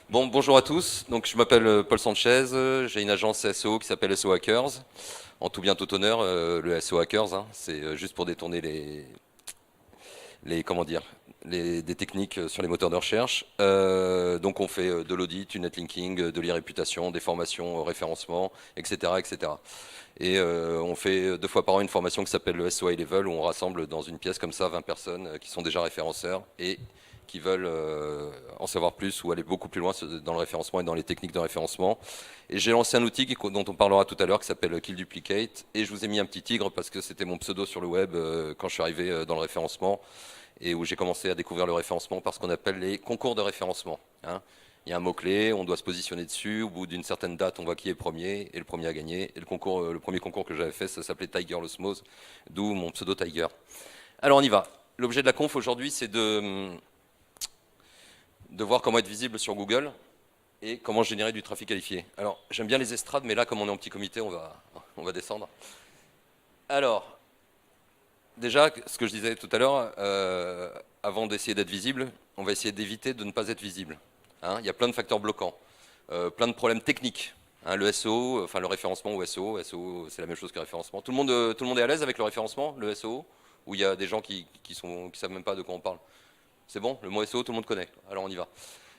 Bon, bonjour à tous. Donc, je m'appelle Paul Sanchez. J'ai une agence SEO qui s'appelle SEO Hackers. En tout bien tout honneur, le SEO Hackers, hein, c'est juste pour détourner comment dire, des techniques sur les moteurs de recherche. Donc, on fait de l'audit, du netlinking, de l'e-réputation, des formations au référencement, etc., etc. Et on fait 2 fois par an une formation qui s'appelle le SEO High Level où on rassemble dans une pièce comme ça 20 personnes qui sont déjà référenceurs et qui veulent en savoir plus ou aller beaucoup plus loin dans le référencement et dans les techniques de référencement. Et j'ai lancé un outil dont on parlera tout à l'heure qui s'appelle Kill Duplicate. Et je vous ai mis un petit tigre parce que c'était mon pseudo sur le web quand je suis arrivé dans le référencement et où j'ai commencé à découvrir le référencement par ce qu'on appelle les concours de référencement, hein. Il y a un mot-clé, on doit se positionner dessus, au bout d'une certaine date, on voit qui est premier, et le premier a gagné. Et le premier concours que j'avais fait, ça s'appelait Tiger l'Osmose, d'où mon pseudo Tiger. Alors on y va. L'objet de la conf aujourd'hui, c'est de voir comment être visible sur Google et comment générer du trafic qualifié. Alors j'aime bien les estrades, mais là, comme on est en petit comité, on va descendre. Alors, déjà, ce que je disais tout à l'heure, avant d'essayer d'être visible, on va essayer d'éviter de ne pas être visible. Hein, il y a plein de facteurs bloquants, plein de problèmes techniques. Hein, le SEO, enfin le référencement ou SEO, SEO c'est la même chose que référencement. Tout le monde est à l'aise avec le référencement, le SEO, ou il y a des gens qui savent même pas de quoi on parle. C'est bon, le mot SEO tout le monde connaît. Alors on y va.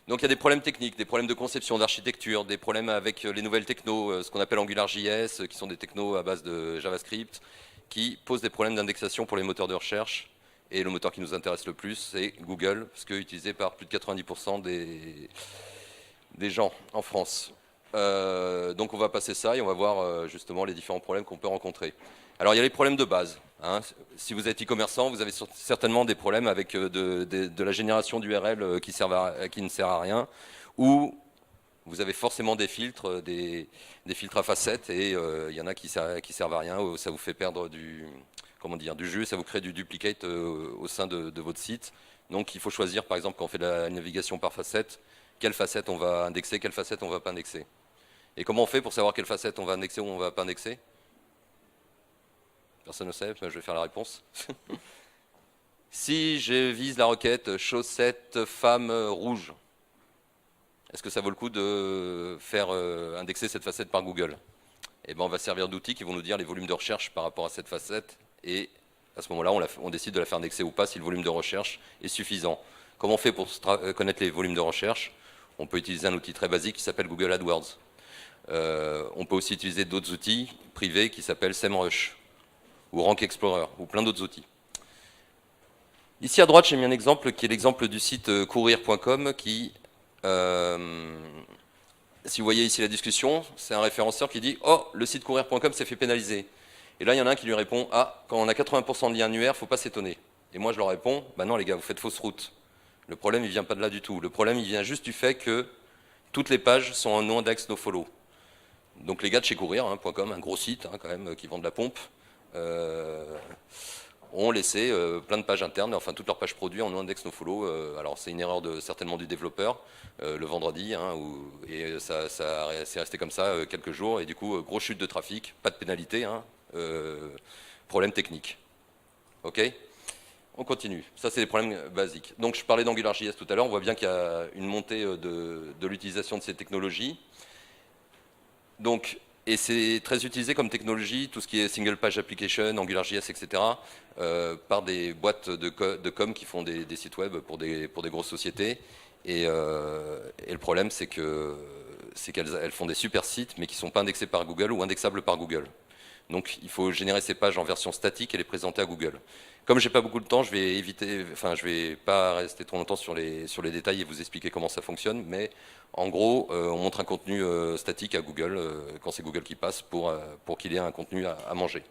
Donc il y a des problèmes techniques, des problèmes de conception, d'architecture, des problèmes avec les nouvelles technos, ce qu'on appelle AngularJS, qui sont des technos à base de JavaScript, qui posent des problèmes d'indexation pour les moteurs de recherche. Et le moteur qui nous intéresse le plus, c'est Google, parce que utilisé par plus de 90% des gens en France. Donc on va passer ça et on va voir justement les différents problèmes qu'on peut rencontrer. Alors il y a les problèmes de base, hein. Si vous êtes e-commerçant, vous avez certainement des problèmes avec de la génération d'URL qui ne sert à rien, ou vous avez forcément des filtres, des filtres à facettes, et il y en a qui servent à rien, ou ça vous fait perdre du jus, ça vous crée du duplicate au sein de votre site. Donc il faut choisir, par exemple, quand on fait de la navigation par facette, quelle facette on va indexer, quelle facette on va pas indexer. Et comment on fait pour savoir quelle facette on va indexer ou on va pas indexer? Personne ne sait, je vais faire la réponse. Si je vise la requête chaussettes femme rouge, est-ce que ça vaut le coup de faire indexer cette facette par Google? Eh ben, on va servir d'outils qui vont nous dire les volumes de recherche par rapport à cette facette et à ce moment-là, on décide de la faire indexer ou pas si le volume de recherche est suffisant. Comment on fait pour connaître les volumes de recherche? On peut utiliser un outil très basique qui s'appelle Google AdWords. On peut aussi utiliser d'autres outils privés qui s'appellent SEMrush ou Rank Explorer ou plein d'autres outils. Ici à droite, j'ai mis un exemple qui est l'exemple du site courir.com qui, si vous voyez ici la discussion, c'est un référenceur qui dit « Oh, le site courir.com s'est fait pénaliser ». Et là, il y en a un qui lui répond « Ah, quand on a 80% de liens annuaires, faut pas s'étonner ». Et moi, je leur réponds « Bah non les gars, vous faites fausse route. Le problème, il vient pas de là du tout. Le problème, il vient juste du fait que toutes les pages sont en no-index, no-follow ». Donc les gars de chez courir.com, un gros site hein, quand même, qui vend de la pompe, ont laissé plein de pages internes, enfin toutes leurs pages produits en no-index, no-follow. Alors c'est une erreur certainement du développeur, le vendredi, hein, et ça c'est resté comme ça quelques jours, et du coup, grosse chute de trafic, pas de pénalité, hein, problème technique. Ok ? On continue. Ça, c'est des problèmes basiques. Donc, je parlais d'AngularJS tout à l'heure. On voit bien qu'il y a une montée de l'utilisation de ces technologies. Donc, et c'est très utilisé comme technologie, tout ce qui est single page application, AngularJS, etc., par des boîtes de com qui font des sites web pour des grosses sociétés. Et le problème, c'est qu'elles font des super sites, mais qui ne sont pas indexés par Google ou indexables par Google. Donc il faut générer ces pages en version statique et les présenter à Google. Comme j'ai pas beaucoup de temps, je vais pas rester trop longtemps sur les détails et vous expliquer comment ça fonctionne, mais en gros, on montre un contenu statique à Google quand c'est Google qui passe pour qu'il ait un contenu à manger.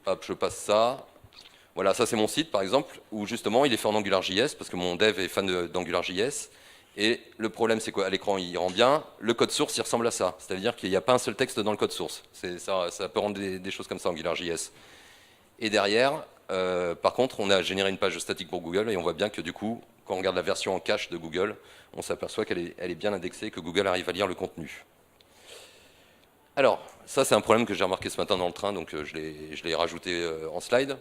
Hop, je passe ça. Voilà, ça c'est mon site par exemple, où justement il est fait en AngularJS, parce que mon dev est fan d'AngularJS. Et le problème, c'est qu'à l'écran, il rend bien. Le code source, il ressemble à ça. C'est-à-dire qu'il n'y a pas un seul texte dans le code source. Ça peut rendre des choses comme ça en AngularJS. Et derrière, par contre, on a généré une page statique pour Google et on voit bien que du coup, quand on regarde la version en cache de Google, on s'aperçoit qu'elle est bien indexée, que Google arrive à lire le contenu. Alors, ça c'est un problème que j'ai remarqué ce matin dans le train, donc je l'ai rajouté en slide.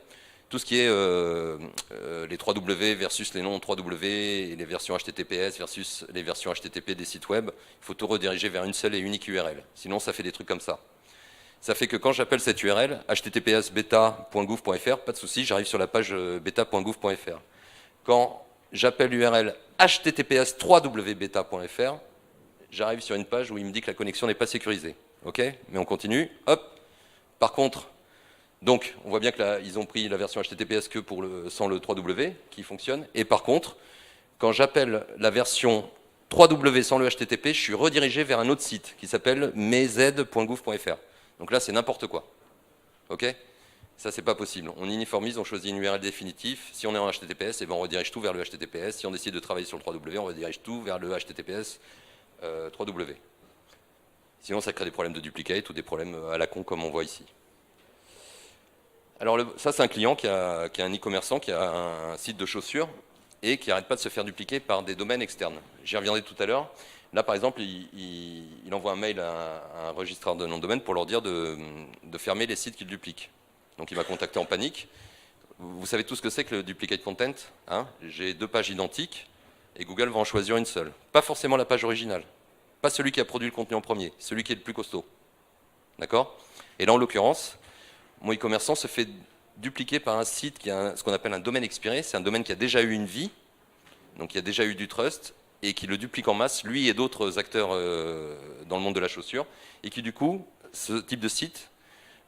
tout ce qui est les 3W versus les non 3W, et les versions HTTPS versus les versions HTTP des sites web, il faut tout rediriger vers une seule et unique URL. Sinon, ça fait des trucs comme ça. Ça fait que quand j'appelle cette URL, https beta.gouv.fr, pas de souci, j'arrive sur la page beta.gouv.fr. Quand j'appelle l'URL https 3wbeta.fr, j'arrive sur une page où il me dit que la connexion n'est pas sécurisée. Ok? Mais on continue. Hop. Par contre, donc, on voit bien que là, ils ont pris la version HTTPS que sans le 3W qui fonctionne. Et par contre, quand j'appelle la version 3W sans le HTTP, je suis redirigé vers un autre site qui s'appelle mez.gouv.fr. Donc là, c'est n'importe quoi. Ok? Ça, c'est pas possible. On uniformise, on choisit une URL définitive. Si on est en HTTPS, eh ben, on redirige tout vers le HTTPS. Si on décide de travailler sur le 3W, on redirige tout vers le HTTPS 3W. Sinon, ça crée des problèmes de duplicate ou des problèmes à la con, comme on voit ici. Alors ça, c'est un client qui a un e-commerçant, qui a un site de chaussures et qui n'arrête pas de se faire dupliquer par des domaines externes. J'y reviendrai tout à l'heure. Là, par exemple, il envoie un mail à un registraire de nom de domaine pour leur dire de fermer les sites qu'il duplique. Donc il m'a contacté en panique. Vous savez tout ce que c'est que le duplicate content, hein? J'ai 2 pages identiques et Google va en choisir une seule. Pas forcément la page originale. Pas celui qui a produit le contenu en premier, celui qui est le plus costaud. D'accord? Et là, en l'occurrence, mon e-commerçant se fait dupliquer par un site qui a ce qu'on appelle un domaine expiré. C'est un domaine qui a déjà eu une vie, donc qui a déjà eu du trust, et qui le duplique en masse, lui et d'autres acteurs dans le monde de la chaussure, et qui du coup, ce type de site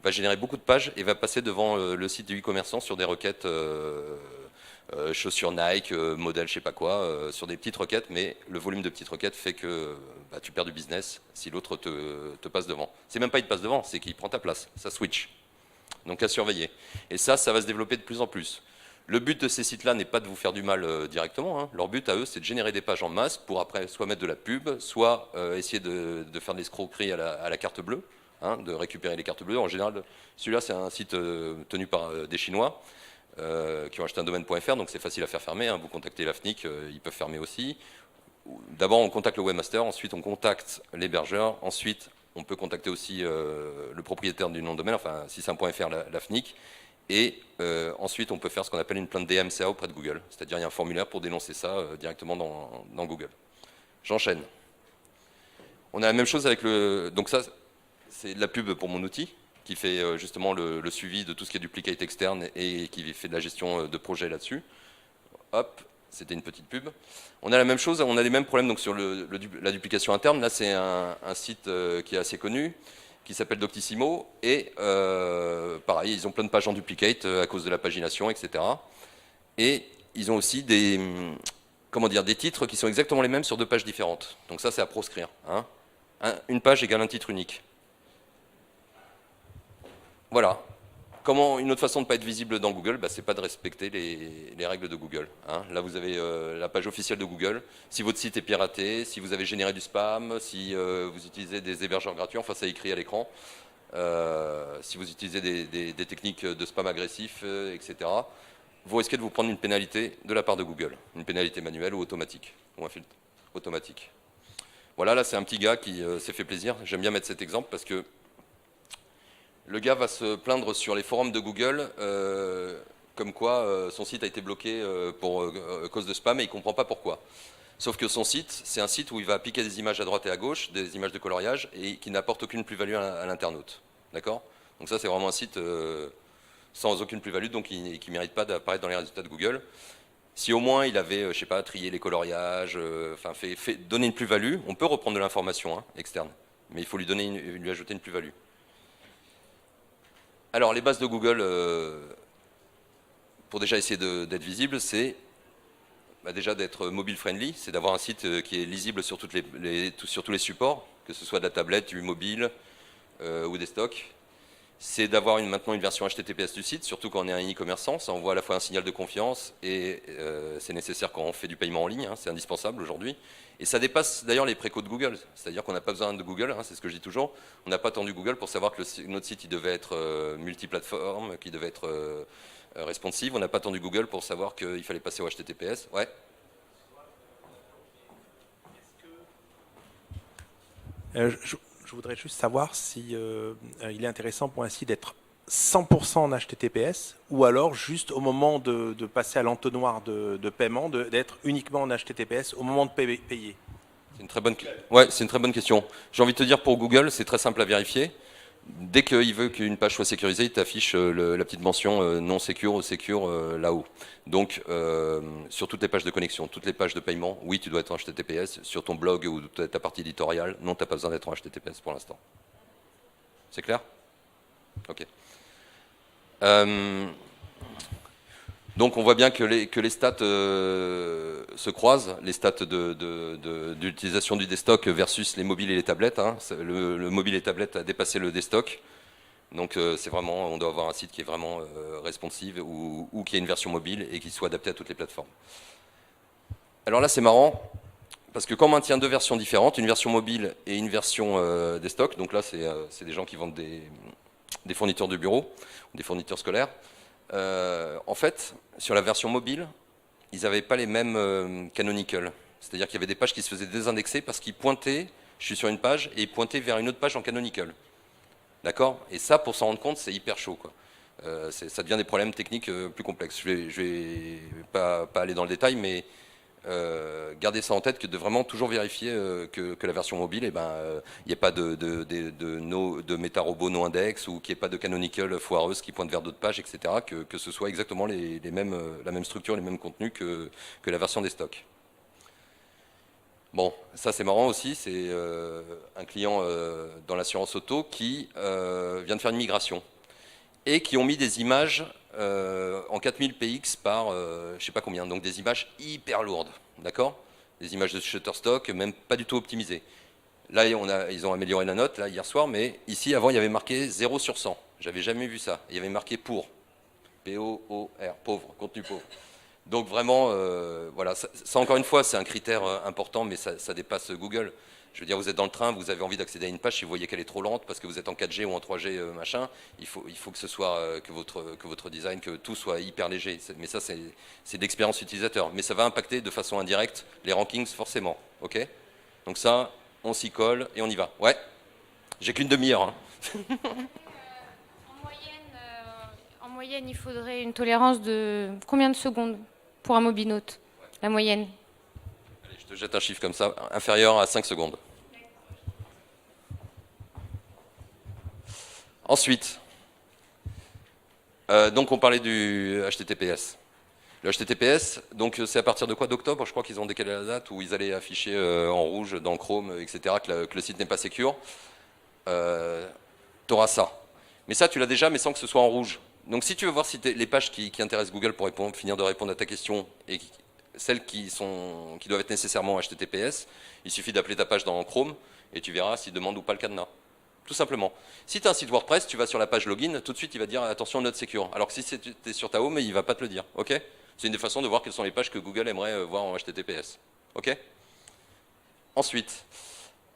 va générer beaucoup de pages et va passer devant le site du e-commerçant sur des requêtes chaussures Nike, modèle je sais pas quoi, sur des petites requêtes, mais le volume de petites requêtes fait que tu perds du business si l'autre te passe devant. C'est même pas il te passe devant, c'est qu'il prend ta place, ça switch. Donc à surveiller. Et ça va se développer de plus en plus. Le but de ces sites-là n'est pas de vous faire du mal directement. Hein. Leur but à eux, c'est de générer des pages en masse pour après soit mettre de la pub, soit essayer de faire de l'escroquerie à la carte bleue, hein, de récupérer les cartes bleues. En général, celui-là, c'est un site tenu par des Chinois qui ont acheté un domaine.fr, donc c'est facile à faire fermer. Hein. Vous contactez la FNIC, ils peuvent fermer aussi. D'abord, on contacte le webmaster, ensuite on contacte l'hébergeur, ensuite on peut contacter aussi le propriétaire du nom de domaine, enfin si c'est un .fr, la FNIC, et ensuite on peut faire ce qu'on appelle une plainte DMCA auprès de Google, c'est-à-dire il y a un formulaire pour dénoncer ça directement dans Google. J'enchaîne. On a la même chose avec le... Donc ça, c'est de la pub pour mon outil, qui fait justement le suivi de tout ce qui est duplicate externe et qui fait de la gestion de projet là-dessus. Hop, c'était une petite pub. On a la même chose, on a les mêmes problèmes donc sur la duplication interne. Là, c'est un site qui est assez connu, qui s'appelle Doctissimo. Et pareil, ils ont plein de pages en duplicate à cause de la pagination, etc. Et ils ont aussi des titres qui sont exactement les mêmes sur 2 pages différentes. Donc ça, c'est à proscrire. Hein. Une page égale un titre unique. Voilà. Une autre façon de ne pas être visible dans Google, c'est pas de respecter les règles de Google. Hein. Là, vous avez la page officielle de Google. Si votre site est piraté, si vous avez généré du spam, si vous utilisez des hébergeurs gratuits, enfin ça est écrit à l'écran, si vous utilisez des techniques de spam agressif, etc., vous risquez de vous prendre une pénalité de la part de Google. Une pénalité manuelle ou automatique, ou un filtre automatique. Voilà, là c'est un petit gars qui s'est fait plaisir. J'aime bien mettre cet exemple parce que le gars va se plaindre sur les forums de Google comme quoi son site a été bloqué pour cause de spam et il ne comprend pas pourquoi. Sauf que son site, c'est un site où il va piquer des images à droite et à gauche, des images de coloriage, et qui n'apporte aucune plus-value à l'internaute. D'accord? Donc ça, c'est vraiment un site sans aucune plus-value, donc qui ne mérite pas d'apparaître dans les résultats de Google. Si au moins il avait, je sais pas, trié les coloriages, donné une plus-value, on peut reprendre de l'information externe, mais il faut lui ajouter une plus-value. Alors, les bases de Google, pour déjà essayer d'être visible, c'est déjà d'être mobile-friendly, c'est d'avoir un site qui est lisible sur tous les supports, que ce soit de la tablette, du mobile ou des stocks. C'est d'avoir maintenant une version HTTPS du site, surtout quand on est un e-commerçant. Ça envoie à la fois un signal de confiance et c'est nécessaire quand on fait du paiement en ligne, hein, c'est indispensable aujourd'hui. Et ça dépasse d'ailleurs les précaux de Google, c'est-à-dire qu'on n'a pas besoin de Google, hein, c'est ce que je dis toujours. On n'a pas attendu Google pour savoir que notre site il devait être multiplateforme, qu'il devait être responsive. On n'a pas attendu Google pour savoir qu'il fallait passer au HTTPS. Ouais. Je voudrais juste savoir si il est intéressant pour un site d'être 100% en HTTPS ou alors juste au moment de passer à l'entonnoir de paiement, d'être uniquement en HTTPS au moment de payer? C'est une très bonne, ouais, c'est une très bonne question. J'ai envie de te dire pour Google, c'est très simple à vérifier. Dès qu'il veut qu'une page soit sécurisée, il t'affiche la petite mention non secure ou secure là-haut. Donc, sur toutes les pages de connexion, toutes les pages de paiement, oui, tu dois être en HTTPS. Sur ton blog ou ta partie éditoriale, non, tu n'as pas besoin d'être en HTTPS pour l'instant. C'est clair? Ok. Donc on voit bien que les stats se croisent, les stats d'utilisation du desktop versus les mobiles et les tablettes. Hein. Le mobile et tablette a dépassé le desktop. Donc c'est vraiment, on doit avoir un site qui est vraiment responsive ou qui a une version mobile et qui soit adapté à toutes les plateformes. Alors là c'est marrant, parce que quand on maintient deux versions différentes, une version mobile et une version desktop, donc là c'est des gens qui vendent des fournitures de bureau, des fournitures scolaires, en fait, sur la version mobile, ils n'avaient pas les mêmes canonical. C'est-à-dire qu'il y avait des pages qui se faisaient désindexer parce qu'ils pointaient, je suis sur une page, et ils pointaient vers une autre page en canonical. D'accord? Et ça, pour s'en rendre compte, c'est hyper chaud, quoi. Ça devient des problèmes techniques plus complexes. Je vais pas aller dans le détail, mais gardez ça en tête que de vraiment toujours vérifier que la version mobile, il n'y ait pas de méta-robot no index ou qu'il n'y ait pas de canonical foireuse qui pointe vers d'autres pages, etc. Que ce soit exactement la même structure, les mêmes contenus que la version des stocks. Bon, ça c'est marrant aussi, c'est un client dans l'assurance auto qui vient de faire une migration et qui ont mis des images en 4000 px par je sais pas combien, donc des images hyper lourdes, d'accord? Des images de Shutterstock, même pas du tout optimisées. Là, ils ont amélioré la note là hier soir, mais ici avant il y avait marqué 0 sur 100. J'avais jamais vu ça. Il y avait marqué pour, P-O-O-R, pauvre, contenu pauvre. Donc vraiment, voilà, ça encore une fois, c'est un critère important, mais ça dépasse Google. Je veux dire, vous êtes dans le train, vous avez envie d'accéder à une page, si vous voyez qu'elle est trop lente parce que vous êtes en 4G ou en 3G, machin, il faut que ce soit, que votre design, que tout soit hyper léger. Mais ça, c'est de l'expérience utilisateur. Mais ça va impacter de façon indirecte les rankings, forcément. Ok? Donc ça, on s'y colle et on y va. Ouais? J'ai qu'une demi-heure. Hein. En moyenne, il faudrait une tolérance de combien de secondes pour un mobinote? La moyenne. Allez, je te jette un chiffre comme ça, inférieur à 5 secondes. Ensuite, donc on parlait du HTTPS. Le HTTPS, donc c'est à partir de quoi? D'octobre, je crois qu'ils ont décalé la date où ils allaient afficher en rouge dans Chrome, etc., que le site n'est pas secure. Tu auras ça. Mais ça, tu l'as déjà, mais sans que ce soit en rouge. Donc si tu veux voir si les pages qui intéressent Google pour finir de répondre à ta question et celles qui doivent être nécessairement HTTPS, il suffit d'appeler ta page dans Chrome et tu verras s'il demande ou pas le cadenas. Tout simplement. Si tu as un site WordPress, tu vas sur la page login, tout de suite il va te dire attention, note secure. Alors que si tu es sur ta home, il ne va pas te le dire. Ok? C'est une des façons de voir quelles sont les pages que Google aimerait voir en HTTPS. Ok? Ensuite,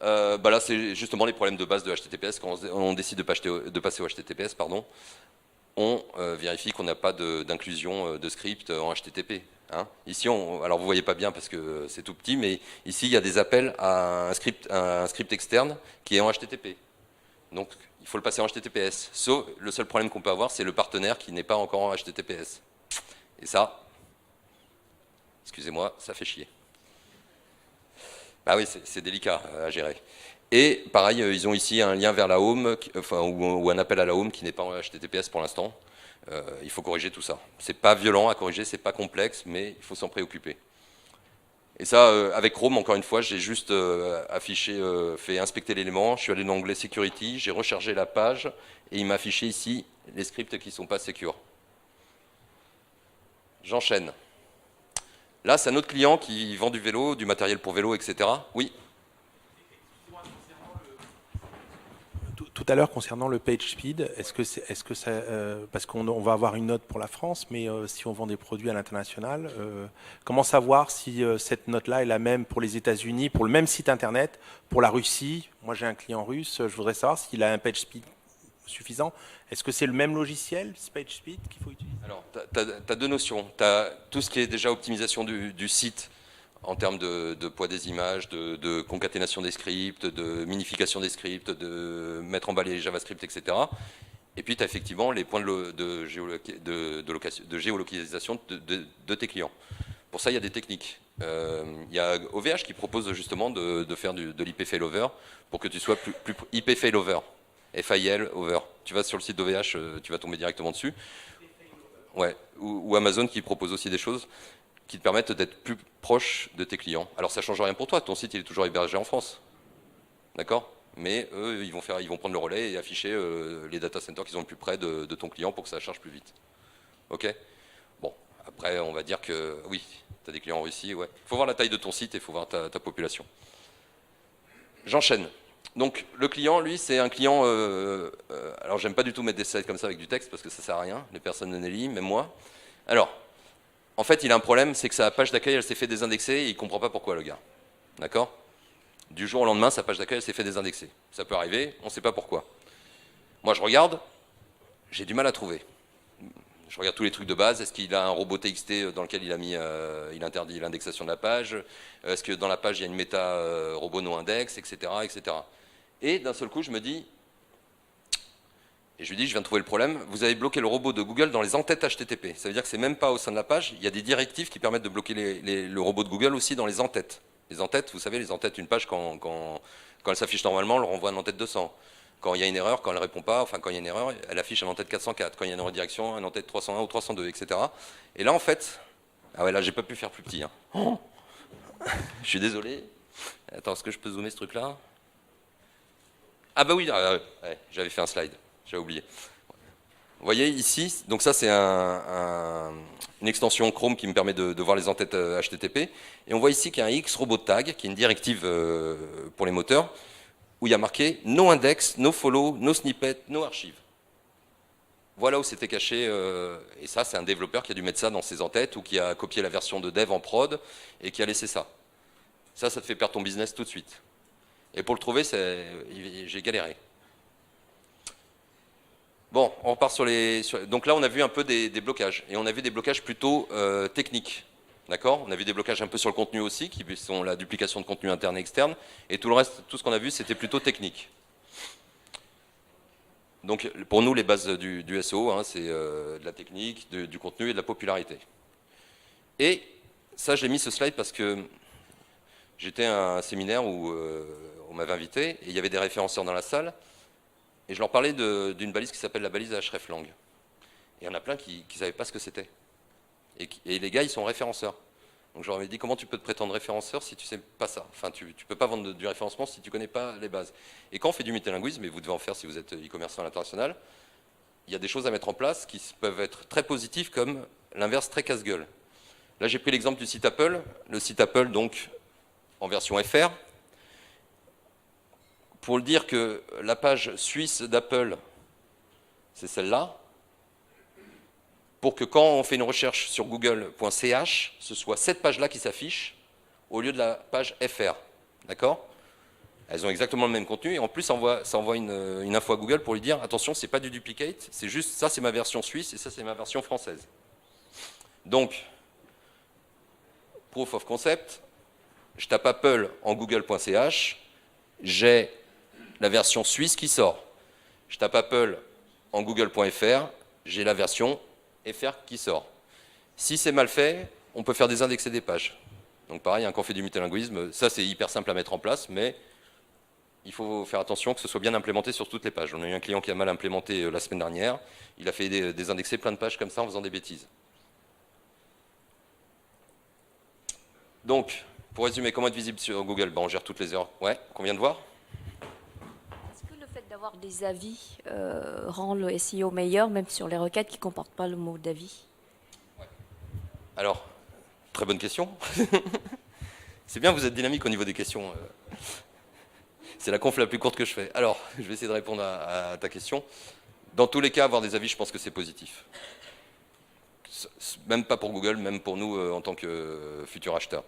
là c'est justement les problèmes de base de HTTPS. Quand on décide de passer au HTTPS, pardon, on vérifie qu'on n'a pas d'inclusion de script en HTTP. Hein. Ici, alors vous ne voyez pas bien parce que c'est tout petit, mais ici il y a des appels à un script externe qui est en HTTP. Donc il faut le passer en HTTPS. Sauf le seul problème qu'on peut avoir, c'est le partenaire qui n'est pas encore en HTTPS. Et ça, excusez-moi, ça fait chier. Bah oui, c'est délicat à gérer. Et pareil, ils ont ici un lien vers la home, ou un appel à la home qui n'est pas en HTTPS pour l'instant. Il faut corriger tout ça. C'est pas violent à corriger, c'est pas complexe, mais il faut s'en préoccuper. Et ça, avec Chrome, encore une fois, j'ai juste fait inspecter l'élément, je suis allé dans l'onglet Security, j'ai rechargé la page, et il m'a affiché ici les scripts qui ne sont pas secures. J'enchaîne. Là, c'est un autre client qui vend du vélo, du matériel pour vélo, etc. Oui. Tout à l'heure, concernant le page speed, est-ce que ça, parce qu'on va avoir une note pour la France, mais si on vend des produits à l'international, comment savoir si cette note-là est la même pour les États-Unis, pour le même site internet, pour la Russie? Moi, j'ai un client russe, je voudrais savoir s'il a un page speed suffisant. Est-ce que c'est le même logiciel, page speed, qu'il faut utiliser? Alors, tu as deux notions. Tu as tout ce qui est déjà optimisation du site, en termes de poids des images, de concaténation des scripts, de minification des scripts, de mettre en bas les JavaScript, etc. Et puis, tu as effectivement les points de géolocalisation de tes clients. Pour ça, il y a des techniques. Il y a OVH qui propose justement de faire de l'IP failover pour que tu sois plus IP failover, FIL over. Tu vas sur le site d'OVH, tu vas tomber directement dessus. Ouais. Ou Amazon qui propose aussi des choses qui te permettent d'être plus proche de tes clients. Alors ça ne change rien pour toi, ton site il est toujours hébergé en France. D'accord? Mais eux, ils vont prendre le relais et afficher les data centers qui sont le plus près de ton client pour que ça charge plus vite. Ok? Bon, après, on va dire que oui, tu as des clients en Russie, ouais. Il faut voir la taille de ton site et il faut voir ta population. J'enchaîne. Donc, le client, lui, c'est un client. Alors, j'aime pas du tout mettre des slides comme ça avec du texte parce que ça sert à rien. Les personnes ne les lisent, même moi. Alors, en fait, il a un problème, c'est que sa page d'accueil, elle s'est fait désindexer et il comprend pas pourquoi, le gars. D'accord? Du jour au lendemain, sa page d'accueil s'est fait désindexer. Ça peut arriver, on ne sait pas pourquoi. Moi, je regarde, j'ai du mal à trouver. Je regarde tous les trucs de base. Est-ce qu'il a un robot TXT dans lequel il interdit l'indexation de la page? Est-ce que dans la page, il y a une méta robot no index, etc., etc. Et d'un seul coup, je me dis, et je lui dis, je viens de trouver le problème, vous avez bloqué le robot de Google dans les entêtes HTTP. Ça veut dire que c'est même pas au sein de la page, il y a des directives qui permettent de bloquer le robot de Google aussi dans les entêtes. Les entêtes, vous savez, les entêtes, une page, quand elle s'affiche normalement, elle renvoie à une entête 200. Quand il y a une erreur, quand elle ne répond pas, enfin quand il y a une erreur, elle affiche un en-tête 404. Quand il y a une redirection, un en-tête 301 ou 302, etc. Et là, en fait, ah ouais, là, j'ai pas pu faire plus petit. Hein. Oh, je suis désolé. Attends, est-ce que je peux zoomer ce truc-là? Ah bah oui, ouais, j'avais fait un slide, j'avais oublié. Vous voyez ici, donc ça c'est une extension Chrome qui me permet de voir les entêtes HTTP. Et on voit ici qu'il y a un X-Robot Tag, qui est une directive pour les moteurs, où il y a marqué no index, no follow, no snippet, no archive. Voilà où c'était caché, et ça c'est un développeur qui a dû mettre ça dans ses entêtes ou qui a copié la version de dev en prod et qui a laissé ça. Ça te fait perdre ton business tout de suite. Et pour le trouver, j'ai galéré. Bon, on repart sur les... Donc là on a vu un peu des blocages, et on a vu des blocages plutôt techniques. D'accord? On a vu des blocages un peu sur le contenu aussi, qui sont la duplication de contenu interne et externe, et tout le reste, tout ce qu'on a vu, c'était plutôt technique. Donc pour nous, les bases du SEO, hein, c'est de la technique, du contenu et de la popularité. Et ça, j'ai mis ce slide parce que j'étais à un séminaire où on m'avait invité, et il y avait des référenceurs dans la salle, et je leur parlais d'une balise qui s'appelle la balise hreflang. Et il y en a plein qui ne savaient pas ce que c'était. Et les gars, ils sont référenceurs. Donc je leur avais dit, comment tu peux te prétendre référenceur si tu ne sais pas ça? Enfin, tu ne peux pas vendre du référencement si tu ne connais pas les bases. Et quand on fait du multilinguisme, et vous devez en faire si vous êtes e-commerçant à l'international, il y a des choses à mettre en place qui peuvent être très positives comme l'inverse très casse-gueule. Là, j'ai pris l'exemple du site Apple. Le site Apple, donc, en version FR. Pour le dire que la page suisse d'Apple, c'est celle-là. Pour que quand on fait une recherche sur google.ch, ce soit cette page-là qui s'affiche au lieu de la page FR. D'accord? Elles ont exactement le même contenu et en plus ça envoie une info à Google pour lui dire attention, c'est pas du duplicate, c'est juste ça c'est ma version suisse et ça c'est ma version française. Donc, proof of concept, je tape Apple en google.ch, j'ai la version suisse qui sort. Je tape Apple en google.fr, j'ai la version FR qui sort. Si c'est mal fait, on peut faire désindexer des pages. Donc pareil, quand on fait du multilinguisme, ça c'est hyper simple à mettre en place, mais il faut faire attention que ce soit bien implémenté sur toutes les pages. On a eu un client qui a mal implémenté la semaine dernière, il a fait désindexer plein de pages comme ça en faisant des bêtises. Donc, pour résumer, comment être visible sur Google? On gère toutes les erreurs qu'on vient de voir. Est-ce que le fait d'avoir des avis rend le SEO meilleur, même sur les requêtes qui ne comportent pas le mot d'avis? Alors, très bonne question. C'est bien, vous êtes dynamique au niveau des questions. C'est la conf la plus courte que je fais. Alors, je vais essayer de répondre à ta question. Dans tous les cas, avoir des avis, je pense que c'est positif. Même pas pour Google, même pour nous en tant que futurs acheteurs.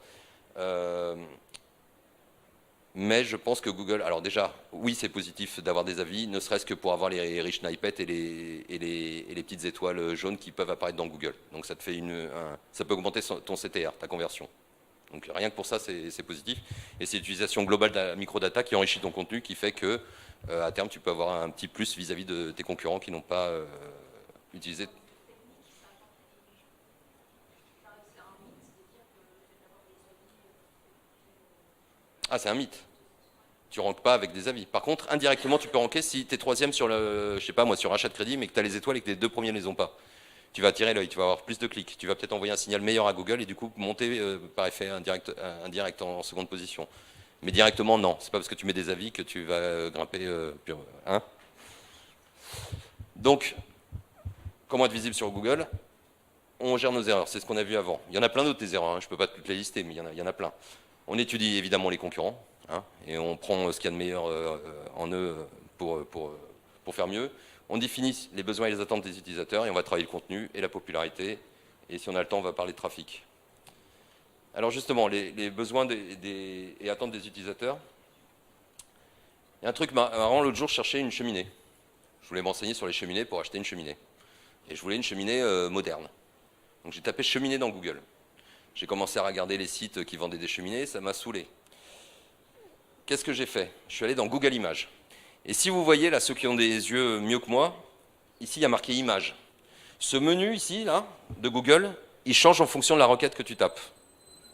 Mais je pense que Google... Alors déjà, oui, c'est positif d'avoir des avis, ne serait-ce que pour avoir les rich snippets et les petites étoiles jaunes qui peuvent apparaître dans Google. Donc ça te fait ça peut augmenter ton CTR, ta conversion. Donc rien que pour ça, c'est positif. Et c'est l'utilisation globale de la microdata qui enrichit ton contenu, qui fait que à terme, tu peux avoir un petit plus vis-à-vis de tes concurrents qui n'ont pas utilisé. Ah, c'est un mythe. Tu ranques pas avec des avis. Par contre, indirectement, tu peux ranker si tu es troisième sur le, je sais pas moi, sur achat de crédit, mais que tu as les étoiles et que les deux premiers ne les ont pas. Tu vas attirer l'œil, tu vas avoir plus de clics, tu vas peut-être envoyer un signal meilleur à Google et du coup monter par effet indirect en seconde position. Mais directement, non. C'est pas parce que tu mets des avis que tu vas grimper. Hein. Donc, comment être visible sur Google? On gère nos erreurs, c'est ce qu'on a vu avant. Il y en a plein d'autres des erreurs, hein. Je ne peux pas toutes les lister, mais il y en a plein. On étudie évidemment les concurrents, hein, et on prend ce qu'il y a de meilleur en eux pour faire mieux. On définit les besoins et les attentes des utilisateurs et on va travailler le contenu et la popularité. Et si on a le temps, on va parler de trafic. Alors justement, les besoins et attentes des utilisateurs. Il y a un truc marrant, l'autre jour, je cherchais une cheminée. Je voulais m'enseigner sur les cheminées pour acheter une cheminée. Et je voulais une cheminée moderne. Donc j'ai tapé cheminée dans Google. J'ai commencé à regarder les sites qui vendaient des cheminées, ça m'a saoulé. Qu'est-ce que j'ai fait? Je suis allé dans Google Images. Et si vous voyez, là, ceux qui ont des yeux mieux que moi, ici, il y a marqué Images. Ce menu, ici, là, de Google, il change en fonction de la requête que tu tapes.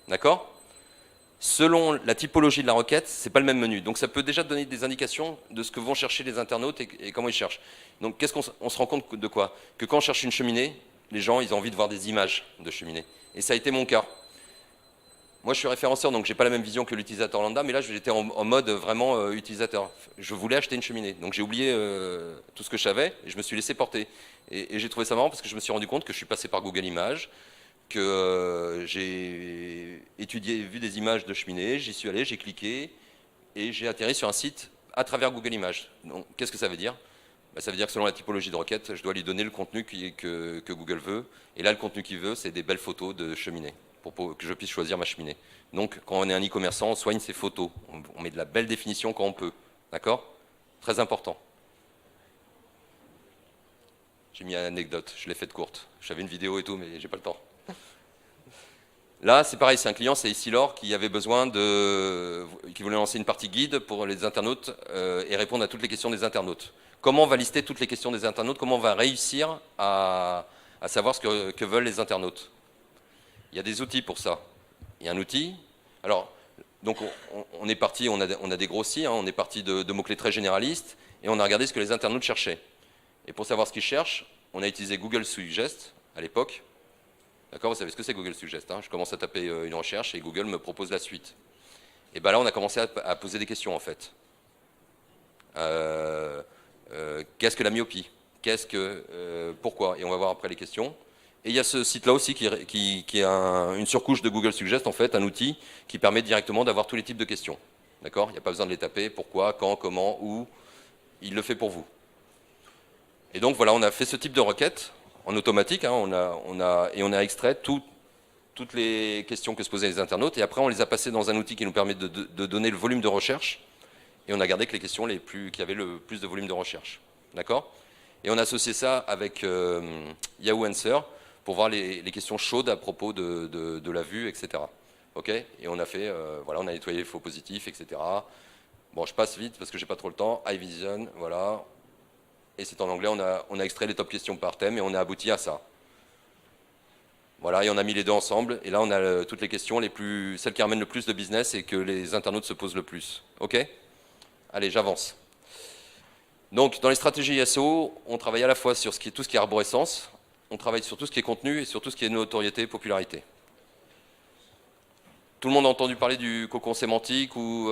D'accord? Selon la typologie de la requête, ce n'est pas le même menu. Donc ça peut déjà te donner des indications de ce que vont chercher les internautes et comment ils cherchent. Donc qu'est-ce qu'on se rend compte de quoi? Que quand on cherche une cheminée, les gens, ils ont envie de voir des images de cheminée. Et ça a été mon cas. Moi, je suis référenceur, donc je n'ai pas la même vision que l'utilisateur lambda, mais là, j'étais en mode vraiment utilisateur. Je voulais acheter une cheminée, donc j'ai oublié tout ce que je savais et je me suis laissé porter. Et j'ai trouvé ça marrant parce que je me suis rendu compte que je suis passé par Google Images, que j'ai étudié, vu des images de cheminée, j'y suis allé, j'ai cliqué et j'ai atterri sur un site à travers Google Images. Donc, qu'est-ce que ça veut dire? Ça veut dire que selon la typologie de requête, je dois lui donner le contenu que Google veut. Et là, le contenu qu'il veut, c'est des belles photos de cheminée, pour que je puisse choisir ma cheminée. Donc, quand on est un e-commerçant, on soigne ses photos. On met de la belle définition quand on peut. D'accord? Très important. J'ai mis une anecdote, je l'ai faite courte. J'avais une vidéo et tout, mais j'ai pas le temps. Là, c'est pareil, c'est un client, c'est Essilor, qui avait besoin qui voulait lancer une partie guide pour les internautes et répondre à toutes les questions des internautes. Comment on va lister toutes les questions des internautes? Comment on va réussir à savoir ce que veulent les internautes? Il y a des outils pour ça. Il y a un outil. Alors, donc on est parti, on a des grossis, hein, on est parti de mots-clés très généralistes et on a regardé ce que les internautes cherchaient. Et pour savoir ce qu'ils cherchent, on a utilisé Google Suggest à l'époque. D'accord, vous savez ce que c'est Google Suggest, hein? Je commence à taper une recherche et Google me propose la suite. Et bien là, on a commencé à poser des questions en fait. Qu'est-ce que la myopie? Pourquoi? Et on va voir après les questions. Et il y a ce site-là aussi qui est une surcouche de Google Suggest, en fait, un outil qui permet directement d'avoir tous les types de questions. D'accord? Il n'y a pas besoin de les taper. Pourquoi? Quand? Comment? Où? Il le fait pour vous. Et donc voilà, on a fait ce type de requête en automatique, hein, on a extrait toutes les questions que se posaient les internautes, et après on les a passées dans un outil qui nous permet de donner le volume de recherche, et on a gardé que les questions qui avaient le plus de volume de recherche. D'accord? Et on a associé ça avec Yahoo Answer pour voir les questions chaudes à propos de la vue, etc. Ok? Et on a fait, voilà, on a nettoyé les faux positifs, etc. Bon, je passe vite parce que j'ai pas trop le temps. iVision, voilà. Et c'est en anglais, on a extrait les top questions par thème et on a abouti à ça. Voilà, et on a mis les deux ensemble. Et là, on a toutes les questions, celles qui ramènent le plus de business et que les internautes se posent le plus. OK? Allez, j'avance. Donc, dans les stratégies SEO, on travaille à la fois sur tout ce qui est arborescence, on travaille sur tout ce qui est contenu et sur tout ce qui est notoriété, popularité. Tout le monde a entendu parler du cocon sémantique ou...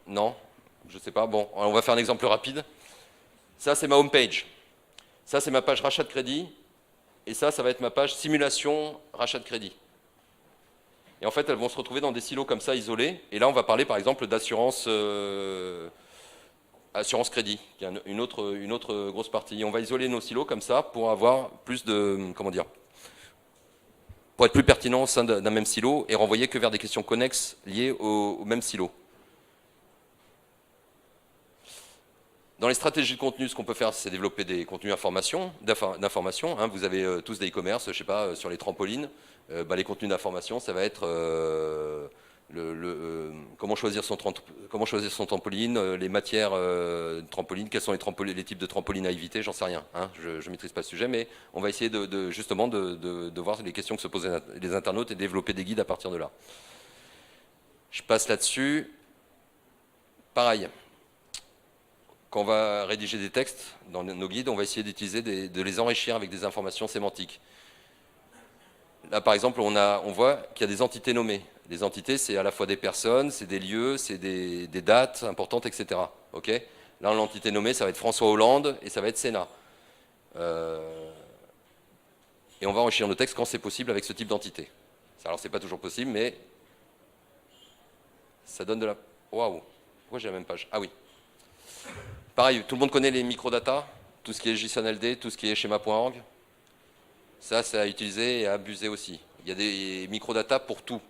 Non? Je ne sais pas. Bon, on va faire un exemple rapide. Ça, c'est ma home page. Ça, c'est ma page rachat de crédit. Et ça va être ma page simulation rachat de crédit. Et en fait, elles vont se retrouver dans des silos comme ça, isolés. Et là, on va parler, par exemple, d'assurance assurance crédit, qui est une autre grosse partie. Et on va isoler nos silos comme ça pour avoir plus de... Comment dire? Pour être plus pertinent au sein d'un même silo et renvoyer que vers des questions connexes liées au même silo. Dans les stratégies de contenu, ce qu'on peut faire, c'est développer des contenus d'information. Hein. Vous avez tous des e-commerce, je sais pas, sur les trampolines. Les contenus d'information, ça va être comment choisir son trampoline, les matières de trampoline, quels sont les types de trampolines à éviter, j'en sais rien. Hein. Je ne maîtrise pas le sujet, mais on va essayer justement de voir les questions que se posent les internautes et développer des guides à partir de là. Je passe là-dessus. Pareil. Quand on va rédiger des textes dans nos guides, on va essayer d'utiliser de les enrichir avec des informations sémantiques. Là, par exemple, on voit qu'il y a des entités nommées. Les entités, c'est à la fois des personnes, c'est des lieux, c'est des dates importantes, etc. Okay, là, l'entité nommée, ça va être François Hollande et ça va être Sénat. Et on va enrichir nos textes quand c'est possible avec ce type d'entité. Alors, c'est pas toujours possible, mais ça donne de la... Waouh! Pourquoi j'ai la même page? Ah oui. Pareil, tout le monde connaît les microdata, tout ce qui est JSON-LD, tout ce qui est schéma.org. Ça, c'est à utiliser et à abuser aussi. Il y a des microdata pour tout.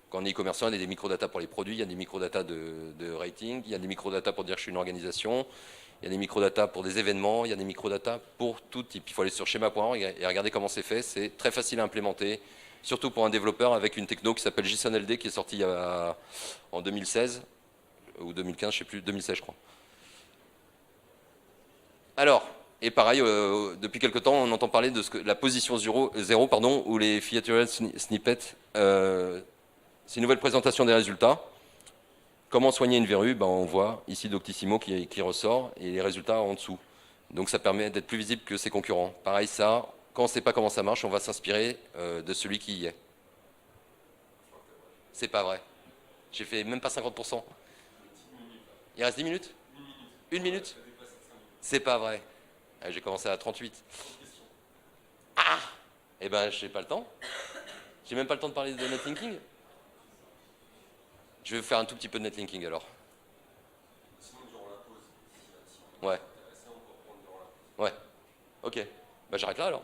Quand on est e-commerçant, il y a des microdata pour les produits, il y a des microdata de rating, il y a des microdata pour dire que je suis une organisation, il y a des microdata pour des événements, il y a des microdata pour tout type. Il faut aller sur schéma.org et regarder comment c'est fait. C'est très facile à implémenter, surtout pour un développeur avec une techno qui s'appelle JSON-LD qui est sortie en 2016 ou 2015, je ne sais plus, 2016 je crois. Alors, et pareil, depuis quelque temps, on entend parler de la position 0 ou les featured snippets. C'est une nouvelle présentation des résultats. Comment soigner une verrue? On voit ici Doctissimo qui ressort et les résultats en dessous. Donc ça permet d'être plus visible que ses concurrents. Pareil, ça, quand on ne sait pas comment ça marche, on va s'inspirer de celui qui y est. C'est pas vrai. J'ai fait même pas 50%. Il reste 10 minutes? Une minute? C'est pas vrai. J'ai commencé à 38. Ah! Eh ben, j'ai pas le temps. J'ai même pas le temps de parler de netlinking. Je vais faire un tout petit peu de netlinking alors. Ouais. Ouais. Ok. J'arrête là alors.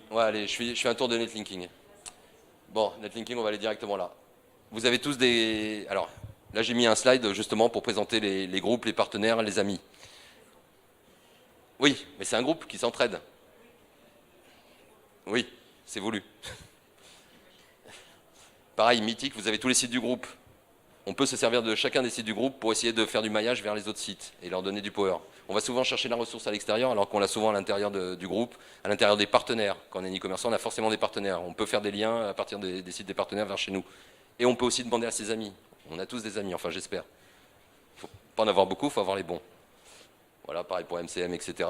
Ouais, allez, je fais un tour de netlinking. Bon, netlinking, on va aller directement là. Vous avez tous des... Alors, là j'ai mis un slide justement pour présenter les groupes, les partenaires, les amis. Oui, mais c'est un groupe qui s'entraide. Oui, c'est voulu. Pareil, Mythique, vous avez tous les sites du groupe. On peut se servir de chacun des sites du groupe pour essayer de faire du maillage vers les autres sites et leur donner du power. On va souvent chercher la ressource à l'extérieur alors qu'on l'a souvent à l'intérieur du groupe, à l'intérieur des partenaires. Quand on est e-commerçant, on a forcément des partenaires. On peut faire des liens à partir des sites des partenaires vers chez nous. Et on peut aussi demander à ses amis. On a tous des amis, enfin j'espère. Il ne faut pas en avoir beaucoup, il faut avoir les bons. Voilà, pareil pour MCM, etc.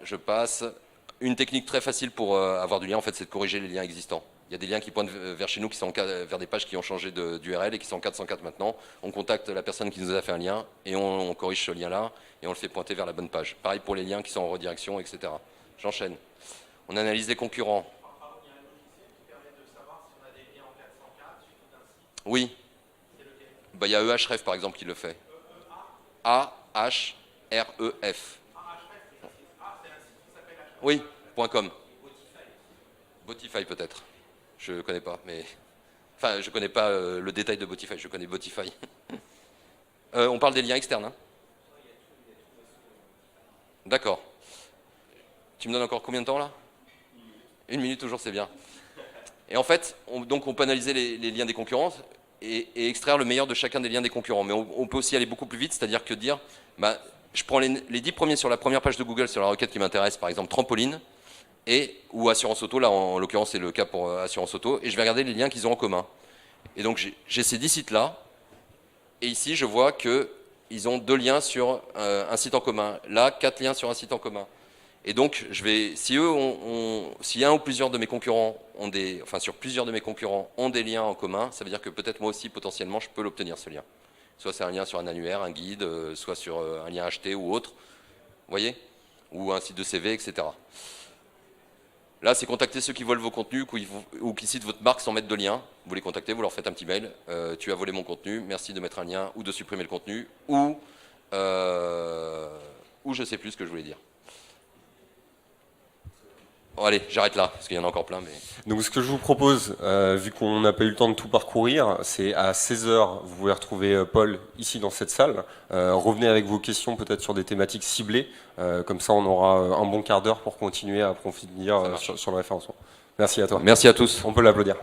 Je passe. Une technique très facile pour avoir du lien, en fait, c'est de corriger les liens existants. Il y a des liens qui pointent vers chez nous, qui sont vers des pages qui ont changé d'URL et qui sont en 404 maintenant. On contacte la personne qui nous a fait un lien et on corrige ce lien-là et on le fait pointer vers la bonne page. Pareil pour les liens qui sont en redirection, etc. J'enchaîne. On analyse les concurrents. Oui. Il y a EHREF par exemple qui le fait. A-H-R-E-F. Oui, .com. Botify peut-être. Je ne connais pas, mais... Enfin, je ne connais pas le détail de Botify, je connais Botify. On parle des liens externes, hein? D'accord. Tu me donnes encore combien de temps là? Une minute toujours, c'est bien. Et en fait, on peut analyser les liens des concurrents et extraire le meilleur de chacun des liens des concurrents. Mais on peut aussi aller beaucoup plus vite, c'est-à-dire que dire, je prends les 10 premiers sur la première page de Google sur la requête qui m'intéresse, par exemple trampoline, ou assurance auto, là en l'occurrence c'est le cas pour assurance auto, et je vais regarder les liens qu'ils ont en commun. Et donc j'ai ces 10 sites-là, et ici je vois qu'ils ont 2 liens sur un site en commun, là 4 liens sur un site en commun. Et donc si un ou plusieurs de mes concurrents sur plusieurs de mes concurrents ont des liens en commun, ça veut dire que peut-être moi aussi potentiellement je peux l'obtenir ce lien. Soit c'est un lien sur un annuaire, un guide, soit sur un lien acheté ou autre, vous voyez, ou un site de CV, etc. Là, c'est contacter ceux qui volent vos contenus ou qui citent votre marque sans mettre de lien. Vous les contactez, vous leur faites un petit mail. Tu as volé mon contenu, merci de mettre un lien ou de supprimer le contenu ou je ne sais plus ce que je voulais dire. Bon, allez, j'arrête là, parce qu'il y en a encore plein. Mais... Donc ce que je vous propose, vu qu'on n'a pas eu le temps de tout parcourir, c'est à 16h, vous pouvez retrouver Paul ici dans cette salle. Revenez avec vos questions peut-être sur des thématiques ciblées. Comme ça, on aura un bon quart d'heure pour continuer à approfondir sur le référencement. Merci à toi. Merci à tous. On peut l'applaudir.